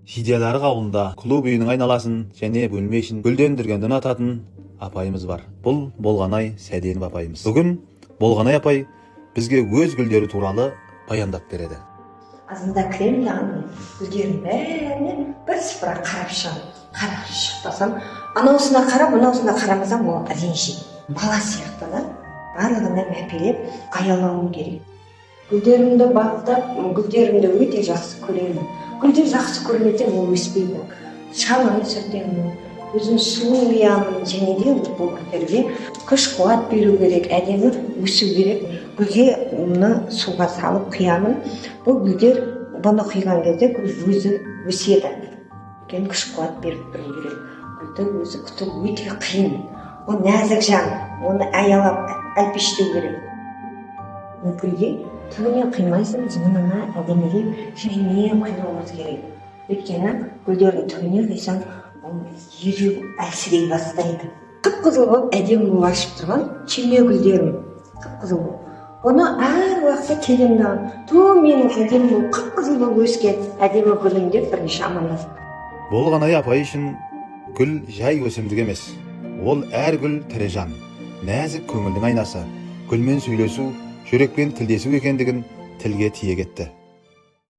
Шидиялары ауылында клуб үйінің айналасын және бөлме ішін гүлдендіргенді ұнататын апайымыз бар. Бұл Болғанай Сәденов апайымыз. Бүгін Болғанай апай бізге өз гүлдері туралы баяндап береді. Азында кірем яғни гүлдердің бәріне бірсыпыра қарап шықпасам, анаусына қарап, мынаусына қарамасам, ол ренжиді. Бала сияқты да, барлығына мәпелеп аялауым керек. Гүлдерімді баптап, гүлдерімді өте жақсы көремін. Гүлдер жақсы көрмесең, ол өспейді. Шаманы сүртемін, өзім суын құямын, және де бұл гүлдерге күш қуат беру керек, әдемі өсу керек. Гүлге оны суға салып құямын. Бұл гүлдер бұны құйған кезде гүл өзі өседі. Үлкен күш қуат беріп тұру керек. Гүлді өзі күту өте қиын. Ол нәзік жан, оны аялап, әлпештеу керек. Гүлге түгіне қимайсың, жынына әдемеге жаймен құймауымыз керек. Өйткені гүлдердің түгіне қисаң, ол ереу әлсірей бастайды. Қып-қызыл болып әдемі болып ашып тұрған чеме гүлдерім, қып-қызыл болып. Оны әр уақытта келемін, менің әдемі болып, қып-қызыл болып өскен әдемі гүлім деп бірнеше амандасып. Болғанай апай үшін гүл жай өсімдік емес. Ол әр гүл тірі жан, нәзік көңілдің айнасы. Гүлмен сөйлесу, жүрекпен тілдесу екендігін тілге тиек етті.